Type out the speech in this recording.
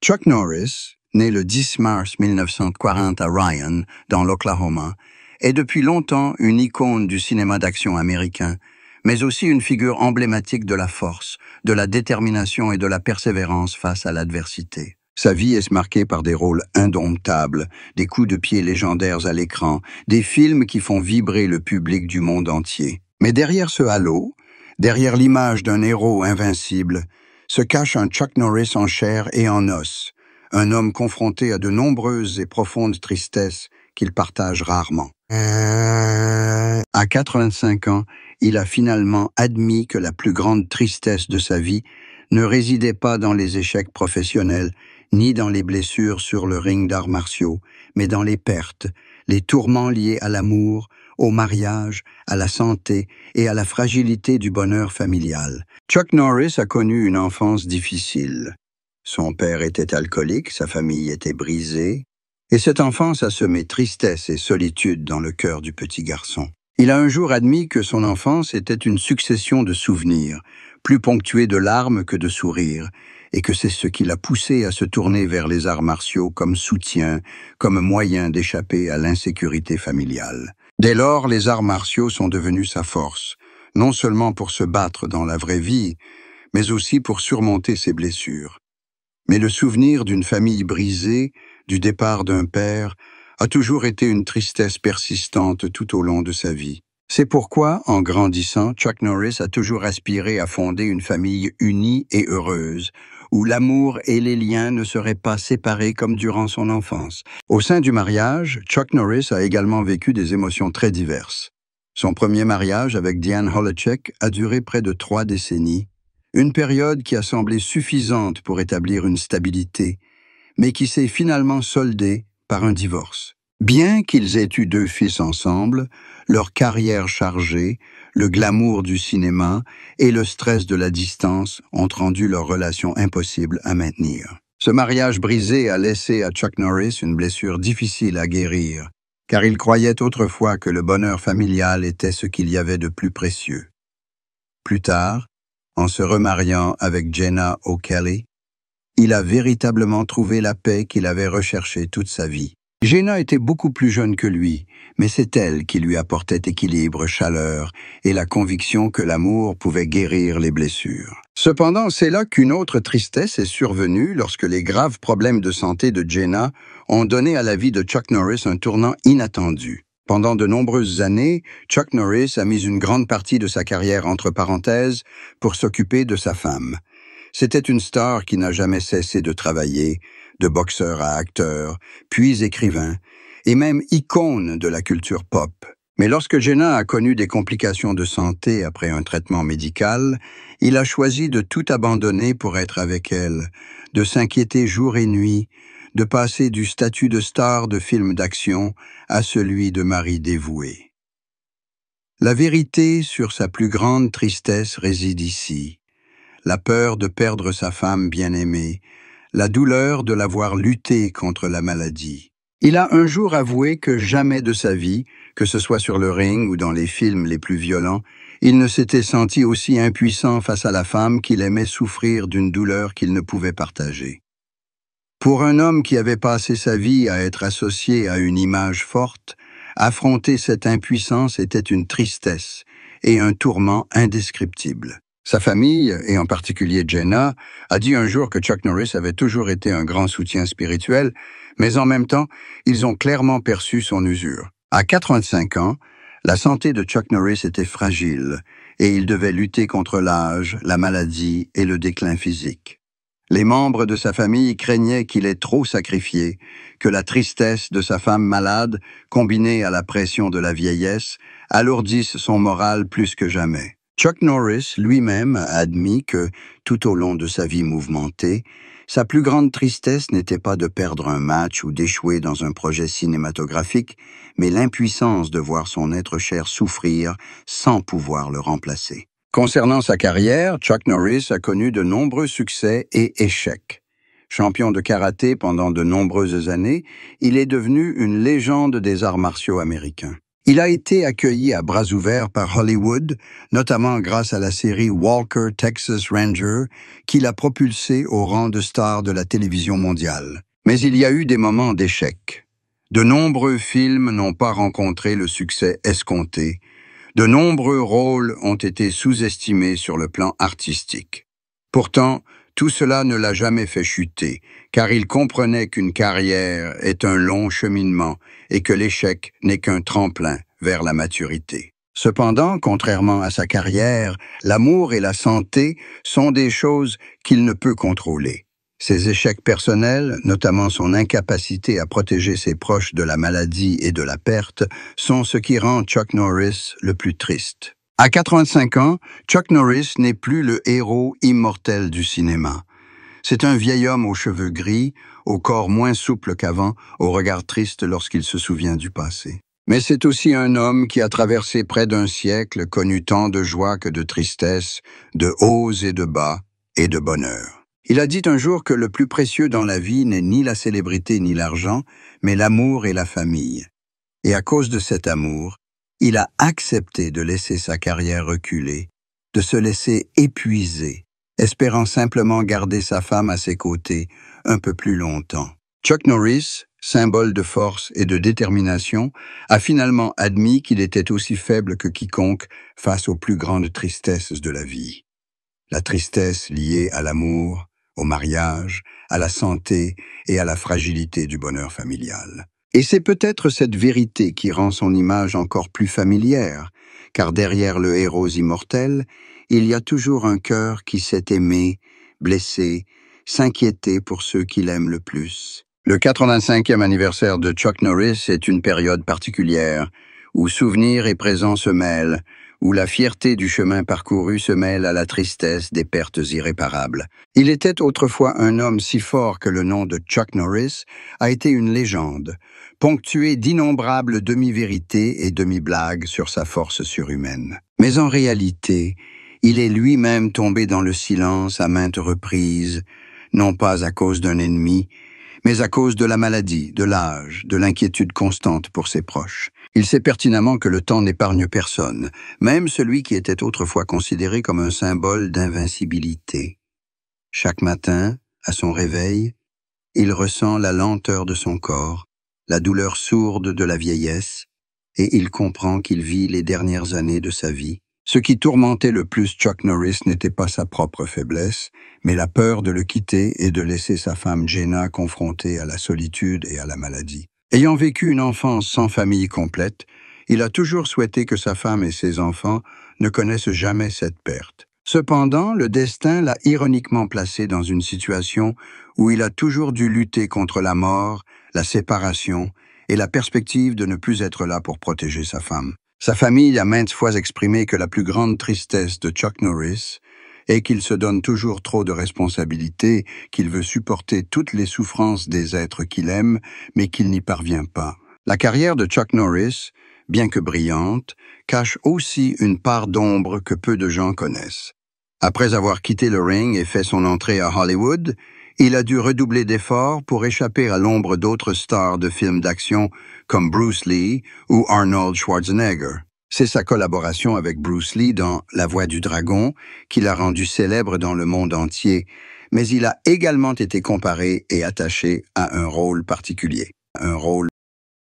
Chuck Norris, né le 10 mars 1940 à Ryan, dans l'Oklahoma, est depuis longtemps une icône du cinéma d'action américain, mais aussi une figure emblématique de la force, de la détermination et de la persévérance face à l'adversité. Sa vie est marquée par des rôles indomptables, des coups de pied légendaires à l'écran, des films qui font vibrer le public du monde entier. Mais derrière ce halo, derrière l'image d'un héros invincible, se cache un Chuck Norris en chair et en os, un homme confronté à de nombreuses et profondes tristesses qu'il partage rarement. À 85 ans, il a finalement admis que la plus grande tristesse de sa vie ne résidait pas dans les échecs professionnels, ni dans les blessures sur le ring d'arts martiaux, mais dans les pertes, les tourments liés à l'amour, au mariage, à la santé et à la fragilité du bonheur familial. Chuck Norris a connu une enfance difficile. Son père était alcoolique, sa famille était brisée, et cette enfance a semé tristesse et solitude dans le cœur du petit garçon. Il a un jour admis que son enfance était une succession de souvenirs, plus ponctués de larmes que de sourires, et que c'est ce qui l'a poussé à se tourner vers les arts martiaux comme soutien, comme moyen d'échapper à l'insécurité familiale. Dès lors, les arts martiaux sont devenus sa force, non seulement pour se battre dans la vraie vie, mais aussi pour surmonter ses blessures. Mais le souvenir d'une famille brisée, du départ d'un père, a toujours été une tristesse persistante tout au long de sa vie. C'est pourquoi, en grandissant, Chuck Norris a toujours aspiré à fonder une famille unie et heureuse, où l'amour et les liens ne seraient pas séparés comme durant son enfance. Au sein du mariage, Chuck Norris a également vécu des émotions très diverses. Son premier mariage avec Diane Holacek a duré près de 3 décennies, une période qui a semblé suffisante pour établir une stabilité, mais qui s'est finalement soldée par un divorce. Bien qu'ils aient eu 2 fils ensemble, leur carrière chargée, le glamour du cinéma et le stress de la distance ont rendu leur relation impossible à maintenir. Ce mariage brisé a laissé à Chuck Norris une blessure difficile à guérir, car il croyait autrefois que le bonheur familial était ce qu'il y avait de plus précieux. Plus tard, en se remariant avec Jenna O'Kelly, il a véritablement trouvé la paix qu'il avait recherchée toute sa vie. Jenna était beaucoup plus jeune que lui, mais c'est elle qui lui apportait équilibre, chaleur et la conviction que l'amour pouvait guérir les blessures. Cependant, c'est là qu'une autre tristesse est survenue lorsque les graves problèmes de santé de Jenna ont donné à la vie de Chuck Norris un tournant inattendu. Pendant de nombreuses années, Chuck Norris a mis une grande partie de sa carrière entre parenthèses pour s'occuper de sa femme. C'était une star qui n'a jamais cessé de travailler, de boxeur à acteur, puis écrivain, et même icône de la culture pop. Mais lorsque Jenna a connu des complications de santé après un traitement médical, il a choisi de tout abandonner pour être avec elle, de s'inquiéter jour et nuit, de passer du statut de star de film d'action à celui de mari dévoué. La vérité sur sa plus grande tristesse réside ici. La peur de perdre sa femme bien-aimée, la douleur de l'avoir lutté contre la maladie. Il a un jour avoué que jamais de sa vie, que ce soit sur le ring ou dans les films les plus violents, il ne s'était senti aussi impuissant face à la femme qu'il aimait souffrir d'une douleur qu'il ne pouvait partager. Pour un homme qui avait passé sa vie à être associé à une image forte, affronter cette impuissance était une tristesse et un tourment indescriptible. Sa famille, et en particulier Jenna, a dit un jour que Chuck Norris avait toujours été un grand soutien spirituel, mais en même temps, ils ont clairement perçu son usure. À 85 ans, la santé de Chuck Norris était fragile, et il devait lutter contre l'âge, la maladie et le déclin physique. Les membres de sa famille craignaient qu'il ait trop sacrifié, que la tristesse de sa femme malade, combinée à la pression de la vieillesse, alourdisse son moral plus que jamais. Chuck Norris lui-même a admis que, tout au long de sa vie mouvementée, sa plus grande tristesse n'était pas de perdre un match ou d'échouer dans un projet cinématographique, mais l'impuissance de voir son être cher souffrir sans pouvoir le remplacer. Concernant sa carrière, Chuck Norris a connu de nombreux succès et échecs. Champion de karaté pendant de nombreuses années, il est devenu une légende des arts martiaux américains. Il a été accueilli à bras ouverts par Hollywood, notamment grâce à la série Walker, Texas Ranger, qui l'a propulsé au rang de star de la télévision mondiale. Mais il y a eu des moments d'échec. De nombreux films n'ont pas rencontré le succès escompté. De nombreux rôles ont été sous-estimés sur le plan artistique. Pourtant, tout cela ne l'a jamais fait chuter, car il comprenait qu'une carrière est un long cheminement et que l'échec n'est qu'un tremplin vers la maturité. Cependant, contrairement à sa carrière, l'amour et la santé sont des choses qu'il ne peut contrôler. Ses échecs personnels, notamment son incapacité à protéger ses proches de la maladie et de la perte, sont ce qui rend Chuck Norris le plus triste. À 85 ans, Chuck Norris n'est plus le héros immortel du cinéma. C'est un vieil homme aux cheveux gris, au corps moins souple qu'avant, au regard triste lorsqu'il se souvient du passé. Mais c'est aussi un homme qui a traversé près d'un siècle, connu tant de joie que de tristesse, de hauts et de bas, et de bonheur. Il a dit un jour que le plus précieux dans la vie n'est ni la célébrité ni l'argent, mais l'amour et la famille. Et à cause de cet amour, il a accepté de laisser sa carrière reculer, de se laisser épuiser, espérant simplement garder sa femme à ses côtés un peu plus longtemps. Chuck Norris, symbole de force et de détermination, a finalement admis qu'il était aussi faible que quiconque face aux plus grandes tristesses de la vie. La tristesse liée à l'amour, au mariage, à la santé et à la fragilité du bonheur familial. Et c'est peut-être cette vérité qui rend son image encore plus familière, car derrière le héros immortel, il y a toujours un cœur qui sait aimer, blesser, s'inquiéter pour ceux qu'il aime le plus. Le 85e anniversaire de Chuck Norris est une période particulière, où souvenirs et présents se mêlent, où la fierté du chemin parcouru se mêle à la tristesse des pertes irréparables. Il était autrefois un homme si fort que le nom de Chuck Norris a été une légende, ponctuée d'innombrables demi-vérités et demi-blagues sur sa force surhumaine. Mais en réalité, il est lui-même tombé dans le silence à maintes reprises, non pas à cause d'un ennemi, mais à cause de la maladie, de l'âge, de l'inquiétude constante pour ses proches. Il sait pertinemment que le temps n'épargne personne, même celui qui était autrefois considéré comme un symbole d'invincibilité. Chaque matin, à son réveil, il ressent la lenteur de son corps, la douleur sourde de la vieillesse, et il comprend qu'il vit les dernières années de sa vie. Ce qui tourmentait le plus Chuck Norris n'était pas sa propre faiblesse, mais la peur de le quitter et de laisser sa femme Jenna confrontée à la solitude et à la maladie. Ayant vécu une enfance sans famille complète, il a toujours souhaité que sa femme et ses enfants ne connaissent jamais cette perte. Cependant, le destin l'a ironiquement placé dans une situation où il a toujours dû lutter contre la mort, la séparation et la perspective de ne plus être là pour protéger sa femme. Sa famille a maintes fois exprimé que la plus grande tristesse de Chuck Norris est qu'il se donne toujours trop de responsabilités, qu'il veut supporter toutes les souffrances des êtres qu'il aime, mais qu'il n'y parvient pas. La carrière de Chuck Norris, bien que brillante, cache aussi une part d'ombre que peu de gens connaissent. Après avoir quitté le ring et fait son entrée à Hollywood, il a dû redoubler d'efforts pour échapper à l'ombre d'autres stars de films d'action comme Bruce Lee ou Arnold Schwarzenegger. C'est sa collaboration avec Bruce Lee dans La Voix du Dragon qui l'a rendu célèbre dans le monde entier, mais il a également été comparé et attaché à un rôle particulier. Un rôle